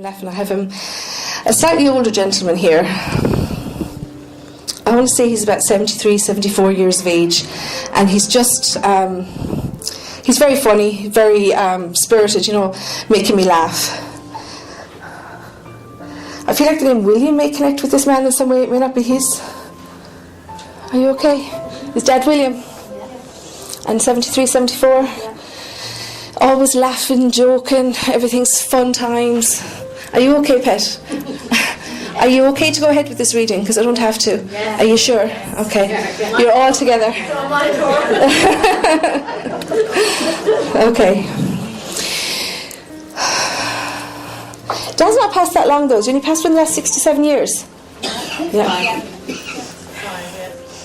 laughing. I have him, a slightly older gentleman here. I want to say he's about 73, 74 years of age, and he's just, he's very funny, very spirited, making me laugh. I feel like the name William may connect with this man in some way. It may not be his. Are you okay? Is Dad William? And 73, 74? Always laughing, joking, everything's fun times. Are you okay, Pet? Are you okay to go ahead with this reading? Because I don't have to. Yeah. Are you sure? Okay. Yeah. You're all together. Okay. Dad's not passed that long though. Did he pass within the last 6 to 7 years? Yeah.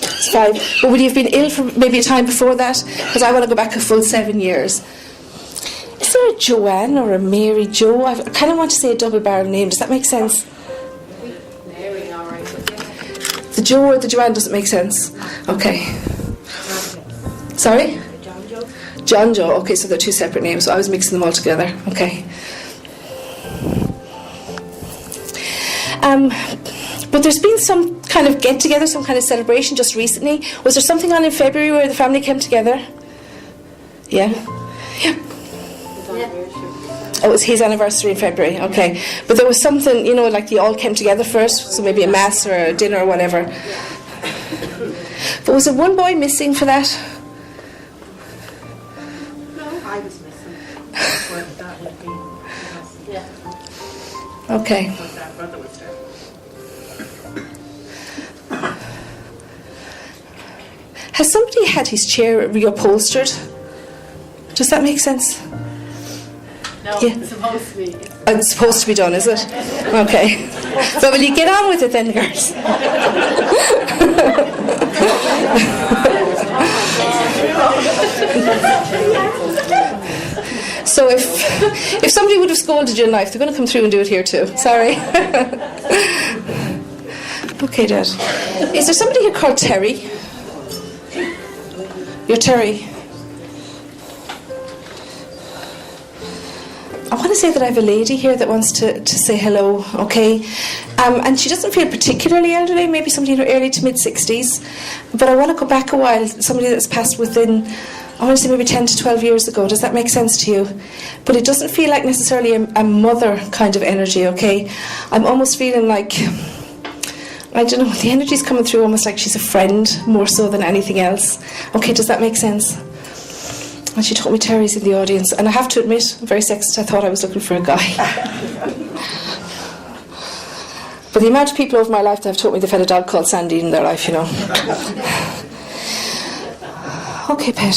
It's 5. But would he have been ill for maybe a time before that? Because I want to go back a full 7 years. Is there a Joanne or a Mary Jo? I kind of want to say a double-barrel name. Does that make sense? Mary, all right. The Jo or the Joanne doesn't make sense. Okay. Sorry? John Joe. John Joe. Okay, so they're 2 separate names. So I was mixing them all together. Okay. But there's been some kind of get-together, some kind of celebration just recently. Was there something on in February where the family came together? Yeah? Yeah. Oh, it was his anniversary in February, okay. But there was something, like they all came together first, so maybe a mass or a dinner or whatever. But was there one boy missing for that? No, I was missing. That would be, yeah. Okay. That brother was there. Has somebody had his chair reupholstered? Does that make sense? No, Yeah. it's supposed to be. It's supposed to be done, is it? Okay. So will you get on with it then, girls? So if somebody would have scolded you in life, they're going to come through and do it here too. Sorry. Okay, Dad. Is there somebody here called Terry? You're Terry. I want to say that I have a lady here that wants to say hello, okay? And she doesn't feel particularly elderly, maybe somebody in her early to mid-60s. But I want to go back a while, somebody that's passed within, I want to say maybe 10 to 12 years ago. Does that make sense to you? But it doesn't feel like necessarily a mother kind of energy, okay? I'm almost feeling like, I don't know, the energy's coming through almost like she's a friend more so than anything else. Okay, does that make sense? And she told me Terry's in the audience. And I have to admit, I'm very sexist, I thought I was looking for a guy. But the amount of people over my life that have told me they've had a dog called Sandie in their life, Okay, Pet.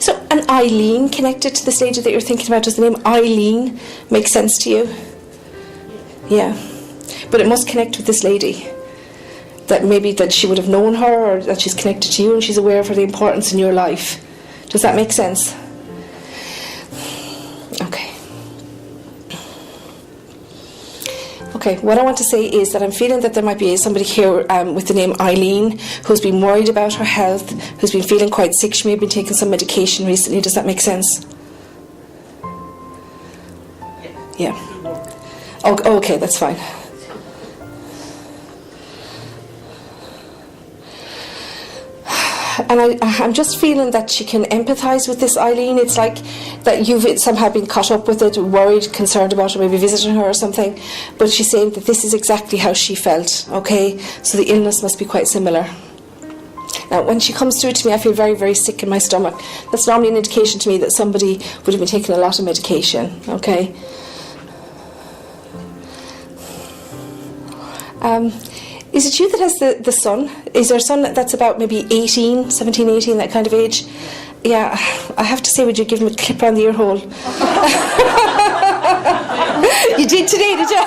So, an Eileen connected to this lady that you're thinking about. Does the name Eileen make sense to you? Yeah. But it must connect with this lady. That maybe that she would have known her, or that she's connected to you and she's aware of her, the importance in your life. Does that make sense? Okay. Okay, what I want to say is that I'm feeling that there might be somebody here with the name Eileen who's been worried about her health, who's been feeling quite sick. She may have been taking some medication recently. Does that make sense? Yeah. Oh, okay, that's fine. And I'm just feeling that she can empathise with this Eileen. It's like that you've somehow been caught up with it, worried, concerned about her, maybe visiting her or something. But she's saying that this is exactly how she felt, okay? So the illness must be quite similar. Now, when she comes through to me, I feel very, very sick in my stomach. That's normally an indication to me that somebody would have been taking a lot of medication, okay? Is it you that has the son? Is there a son that's about maybe 18, 17, 18, that kind of age? Yeah, I have to say, would you give him a clip on the ear hole? You did today, did you?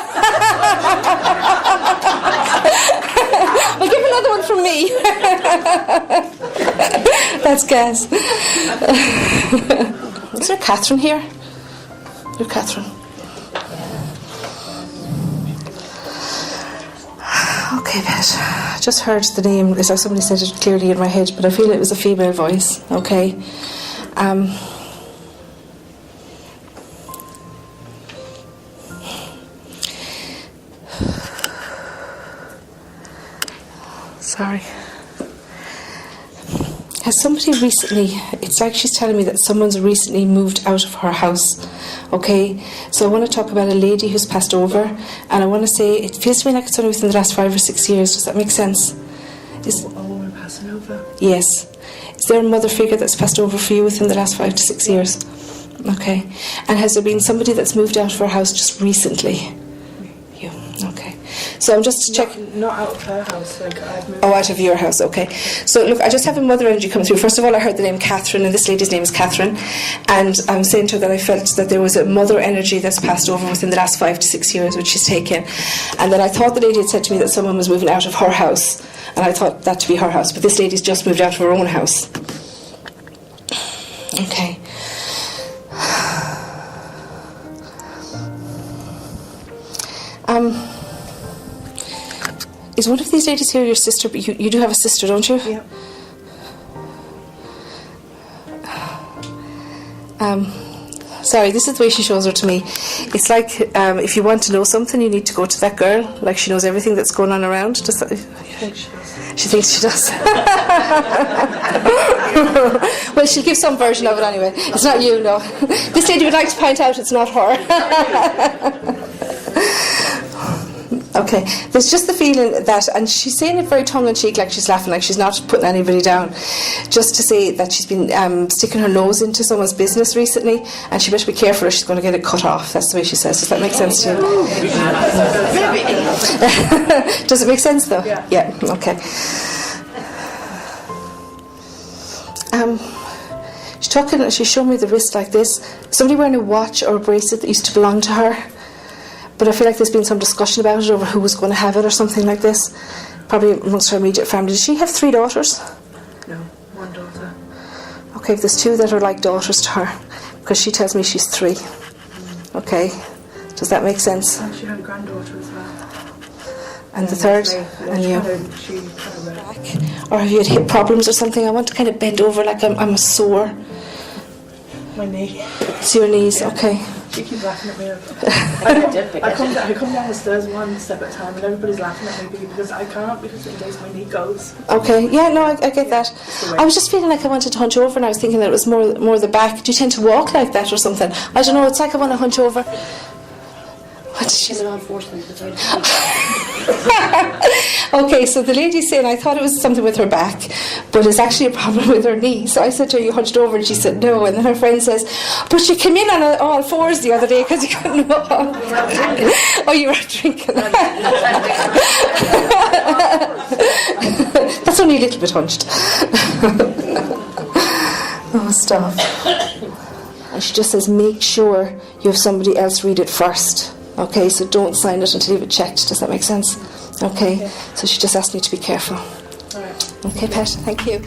Well, give another one from me. That's gas. Is there Catherine here? You're Catherine. Okay, Pet. I just heard the name. Somebody said it clearly in my head, but I feel it was a female voice. Okay. Sorry. Has somebody recently, it's like she's telling me that someone's recently moved out of her house, okay? So I want to talk about a lady who's passed over, and I want to say, it feels to me like it's only within the last 5 or 6 years. Does that make sense? A woman passing over? Yes. Is there a mother figure that's passed over for you within the last 5 to 6 years? Okay. And has there been somebody that's moved out of her house just recently? You. Okay. So I'm just checking. Not out of her house. Like I've moved. Oh, out of your house. Okay. So look, I just have a mother energy come through. First of all, I heard the name Catherine, and this lady's name is Catherine. And I'm saying to her that I felt that there was a mother energy that's passed over within the last 5 to 6 years, which she's taken. And then I thought the lady had said to me that someone was moving out of her house, and I thought that to be her house. But this lady's just moved out of her own house. Okay. Is one of these ladies here your sister? But you do have a sister, don't you? Yeah. Sorry, this is the way she shows her to me. It's like if you want to know something, you need to go to that girl. Like she knows everything that's going on around. Does that, I think she does. she thinks she does. Well, she'll give some version of it anyway. It's not you, no. This lady would like to point out it's not her. Okay, there's just the feeling that, and she's saying it very tongue-in-cheek, like she's laughing, like she's not putting anybody down, just to say that she's been sticking her nose into someone's business recently, and she better be careful or she's going to get it cut off. That's the way she says. Does that make sense to you? Does it make sense though? Yeah, okay. She's showing me the wrist like this. Somebody wearing a watch or a bracelet that used to belong to her. But I feel like there's been some discussion about it over who was going to have it or something like this. Probably amongst her immediate family. Does she have 3 daughters? No, 1 daughter. Okay, there's 2 that are like daughters to her. Because she tells me she's 3. Okay. Does that make sense? And she had a granddaughter as well. And the 3rd? And you? Or have you had hip problems or something? I want to kind of bend over like I'm sore. My knee. It's your knees, okay. She keeps laughing at me. I come down the stairs one step at a time and everybody's laughing at me because I can't, because in case my knee goes. Okay, yeah, no, I get that. I was just feeling like I wanted to hunch over, and I was thinking that it was more the back. Do you tend to walk like that or something? I don't know, it's like I want to hunch over. What did she say? Okay, so the lady's saying I thought it was something with her back, but it's actually a problem with her knee. So I said to her, you hunched over, and she said no. And then her friend says, but you came in on all 4s the other day because you couldn't walk. Oh, you were drinking. That's only a little bit hunched. Oh, stop. And she just says, make sure you have somebody else read it first. Okay, so don't sign it until you've it checked. Does that make sense? Okay. So she just asked me to be careful. All right. Okay, Pet, thank you.